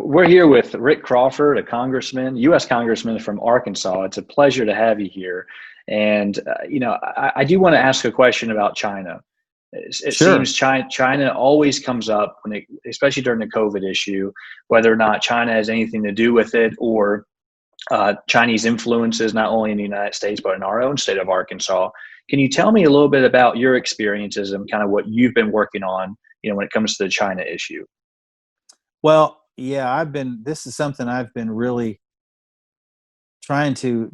We're here with Rick Crawford, a congressman, U.S. congressman from Arkansas. It's a pleasure to have you here. And, I do want to ask a question about China. It Sure. seems China always comes up, especially during the COVID issue, whether or not China has anything to do with it or Chinese influences, not only in the United States, but in our own state of Arkansas. Can you tell me a little bit about your experiences and kind of what you've been working on, when it comes to the China issue? Well, yeah, this is something I've been really trying to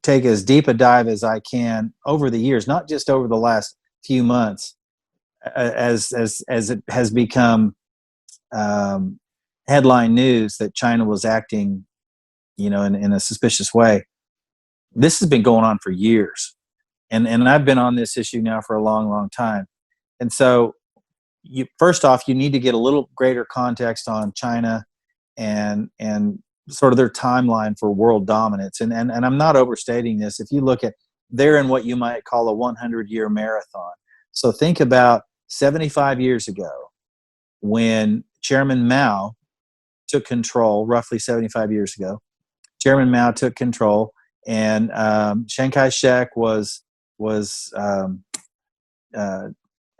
take as deep a dive as I can over the years, not just over the last few months, as it has become um, headline news that China was acting, in a suspicious way. This has been going on for years, and I've been on this issue now for a long, long time. And so, first off, you need to get a little greater context on China and sort of their timeline for world dominance. And I'm not overstating this. If you look at, they're in what you might call a 100-year marathon. So think about 75 years ago when Chairman Mao took control, roughly 75 years ago. Chairman Mao took control, and Chiang Kai-shek was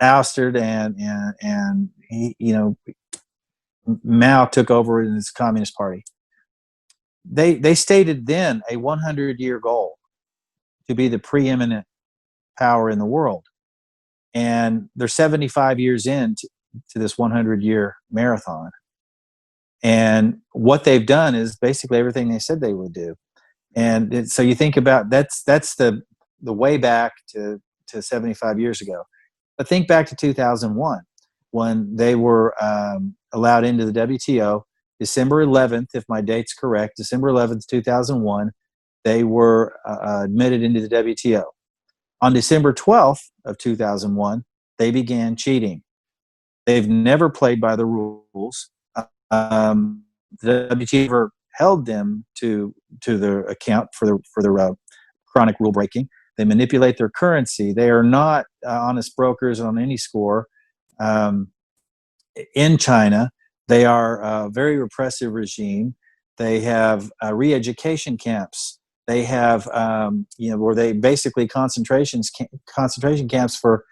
ousted, and he, Mao took over in his Communist Party. They stated then a 100-year goal to be the preeminent power in the world, and they're 75 years into this 100-year marathon. And what they've done is basically everything they said they would do. And so you think about that's the way back to 75 years ago. But think back to 2001 when they were allowed into the WTO. December 11th, if my date's correct, December 11th, 2001, they were admitted into the WTO. On December 12th of 2001, they began cheating. They've never played by the rules. The WTO never held them to their account for their chronic rule breaking. They manipulate their currency. They are not honest brokers on any score. In China, they are a very repressive regime. They have re-education camps. They have, where they basically concentration camps for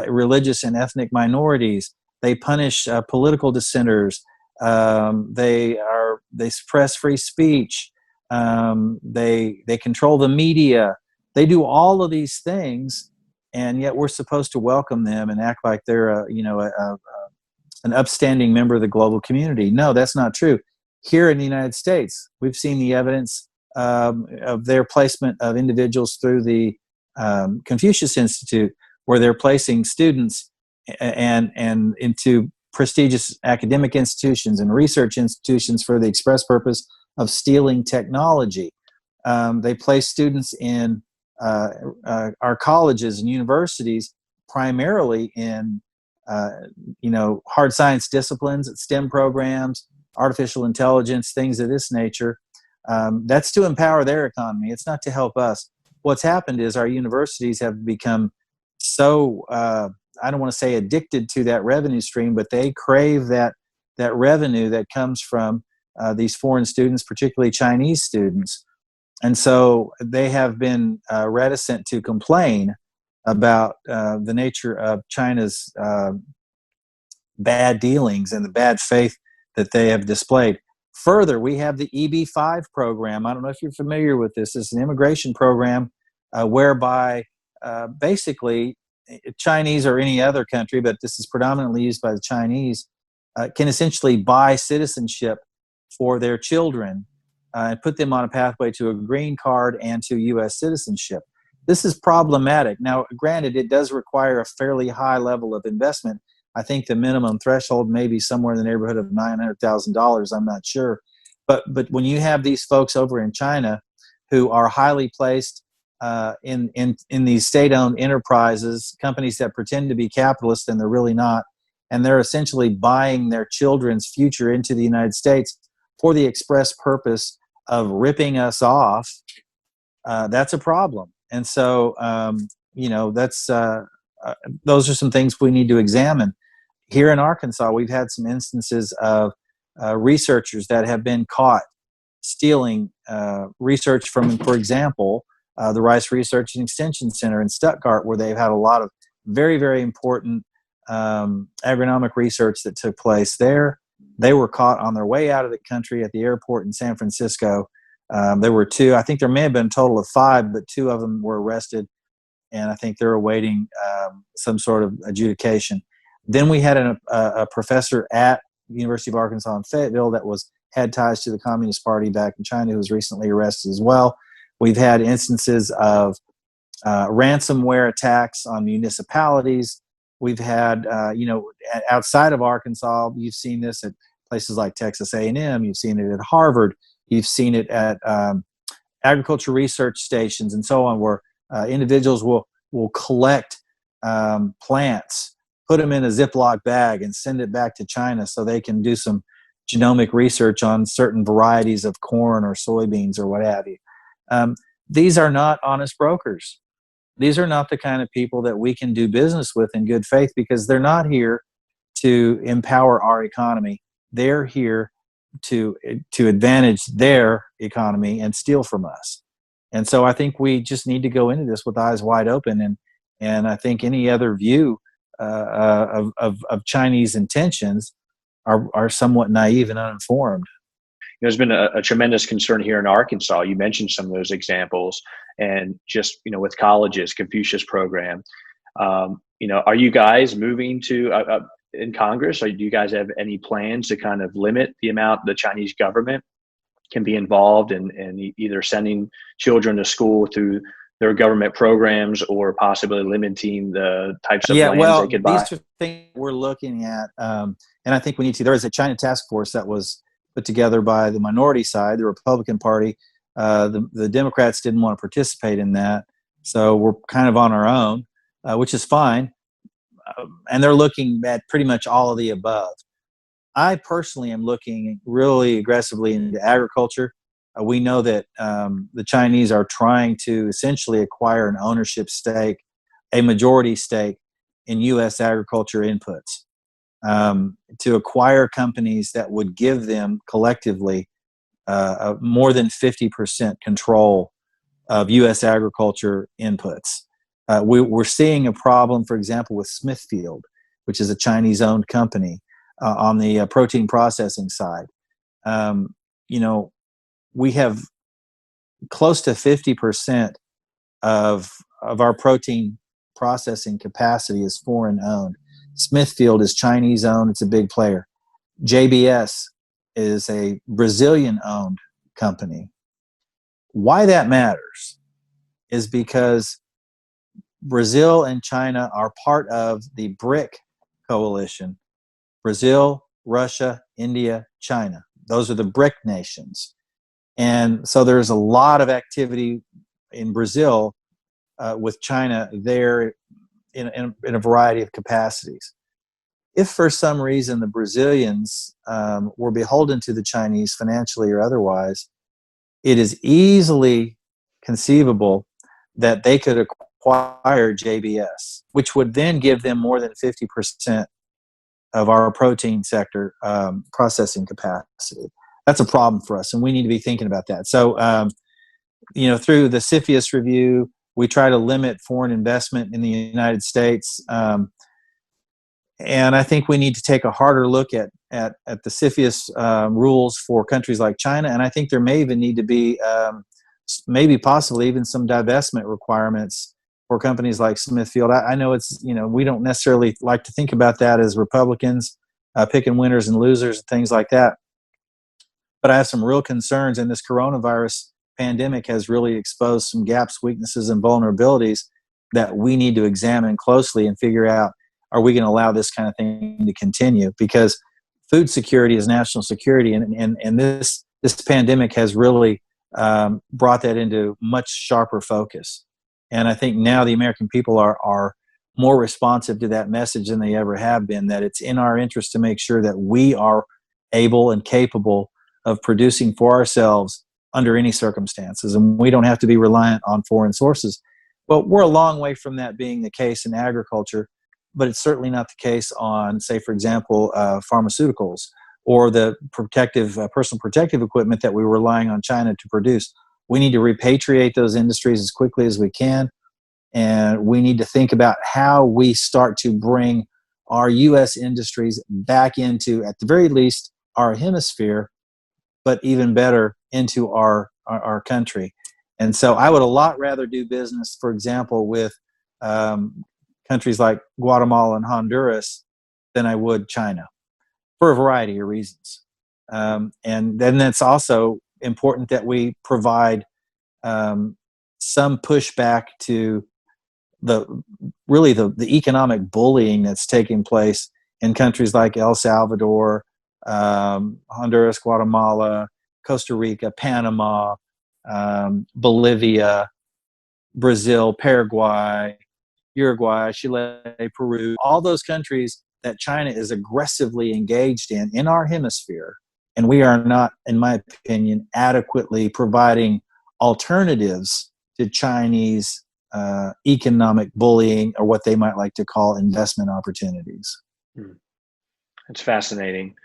religious and ethnic minorities. They punish political dissenters. They suppress free speech. They control the media. They do all of these things, and yet we're supposed to welcome them and act like they're an upstanding member of the global community. No, that's not true. Here in the United States, we've seen the evidence of their placement of individuals through the Confucius Institute, where they're placing students and into prestigious academic institutions and research institutions for the express purpose of stealing technology. They place students in our colleges and universities primarily in hard science disciplines, STEM programs, artificial intelligence, things of this nature. That's to empower their economy. It's not to help us. What's happened is our universities have become so, I don't want to say addicted to that revenue stream, but they crave that revenue that comes from these foreign students, particularly Chinese students. And so they have been reticent to complain about the nature of China's bad dealings and the bad faith that they have displayed. Further, we have the EB-5 program. I don't know if you're familiar with this. It's an immigration program whereby basically Chinese or any other country, but this is predominantly used by the Chinese, can essentially buy citizenship for their children and put them on a pathway to a green card and to U.S. citizenship. This is problematic. Now, granted, it does require a fairly high level of investment. I think the minimum threshold may be somewhere in the neighborhood of $900,000. I'm not sure. But when you have these folks over in China who are highly placed in these state-owned enterprises, companies that pretend to be capitalists and they're really not, and they're essentially buying their children's future into the United States for the express purpose of ripping us off, that's a problem. And so, those are some things we need to examine. Here in Arkansas, we've had some instances of researchers that have been caught stealing research from, for example, the Rice Research and Extension Center in Stuttgart, where they've had a lot of very, very important agronomic research that took place there. They were caught on their way out of the country at the airport in San Francisco. There were two. I think there may have been a total of 5, but 2 of them were arrested, and I think they're awaiting some sort of adjudication. Then we had a professor at the University of Arkansas in Fayetteville that had ties to the Communist Party back in China, who was recently arrested as well. We've had instances of ransomware attacks on municipalities. We've had, outside of Arkansas, you've seen this at places like Texas A&M. You've seen it at Harvard. You've seen it at agriculture research stations and so on, where individuals will collect plants, put them in a Ziploc bag, and send it back to China so they can do some genomic research on certain varieties of corn or soybeans or what have you. These are not honest brokers. These are not the kind of people that we can do business with in good faith, because they're not here to empower our economy. They're here to advantage their economy and steal from us. And so I think we just need to go into this with eyes wide open. And I think any other view of Chinese intentions are somewhat naive and uninformed. There's been a tremendous concern here in Arkansas. You mentioned some of those examples, and just, with colleges, Confucius program. Are you guys moving to in Congress? Or do you guys have any plans to kind of limit the amount the Chinese government can be involved in either sending children to school through their government programs, or possibly limiting the types of lands they could buy? These are things we're looking at, and I think we need to. There is a China task force that was put together by the minority side, the Republican Party. The Democrats didn't want to participate in that, so we're kind of on our own, which is fine. And they're looking at pretty much all of the above. I personally am looking really aggressively into agriculture. We know that the Chinese are trying to essentially acquire an ownership stake, a majority stake in U.S. agriculture inputs, to acquire companies that would give them collectively more than 50% control of U.S. agriculture inputs. We're seeing a problem, for example, with Smithfield, which is a Chinese-owned company on the protein processing side. We have close to 50% of our protein processing capacity is foreign-owned. Smithfield is Chinese-owned. It's a big player. JBS is a Brazilian-owned company. Why that matters is because Brazil and China are part of the BRIC coalition. Brazil, Russia, India, China. Those are the BRIC nations. And so there's a lot of activity in Brazil with China there in a variety of capacities. If for some reason the Brazilians were beholden to the Chinese financially or otherwise, it is easily conceivable that they could acquire JBS, which would then give them more than 50% of our protein sector processing capacity. That's a problem for us, and we need to be thinking about that. So, through the CFIUS review, we try to limit foreign investment in the United States. And I think we need to take a harder look at the CFIUS rules for countries like China. And I think there may even need to be maybe possibly even some divestment requirements for companies like Smithfield. I know it's, we don't necessarily like to think about that as Republicans, picking winners and losers and things like that. But I have some real concerns, and this coronavirus pandemic has really exposed some gaps, weaknesses, and vulnerabilities that we need to examine closely and figure out, are we going to allow this kind of thing to continue? Because food security is national security, and this pandemic has really brought that into much sharper focus. And I think now the American people are more responsive to that message than they ever have been, that it's in our interest to make sure that we are able and capable of producing for ourselves under any circumstances, and we don't have to be reliant on foreign sources. Well, we're a long way from that being the case in agriculture, but it's certainly not the case on, say, for example, pharmaceuticals or the personal protective equipment that we were relying on China to produce. We need to repatriate those industries as quickly as we can. And we need to think about how we start to bring our U.S. industries back into, at the very least, our hemisphere, but even better, into our country. And so I would a lot rather do business, for example, with countries like Guatemala and Honduras than I would China, for a variety of reasons. And then it's also important that we provide some pushback to the economic bullying that's taking place in countries like El Salvador, Honduras, Guatemala, Costa Rica, Panama, Bolivia, Brazil, Paraguay, Uruguay, Chile, Peru, all those countries that China is aggressively engaged in our hemisphere. And we are not, in my opinion, adequately providing alternatives to Chinese economic bullying, or what they might like to call investment opportunities. That's fascinating.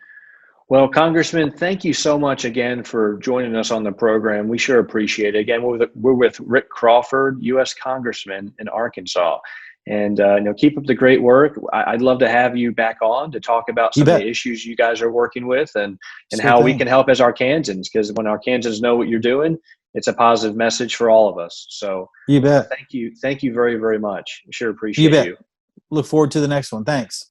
Well, Congressman, thank you so much again for joining us on the program. We sure appreciate it. Again, we're with Rick Crawford, U.S. Congressman in Arkansas. And keep up the great work. I'd love to have you back on to talk about some of the issues you guys are working with, and how we can help as Arkansans, because when Arkansans know what you're doing, it's a positive message for all of us. So you bet. Thank you very, very much. Sure appreciate you. Look forward to the next one. Thanks.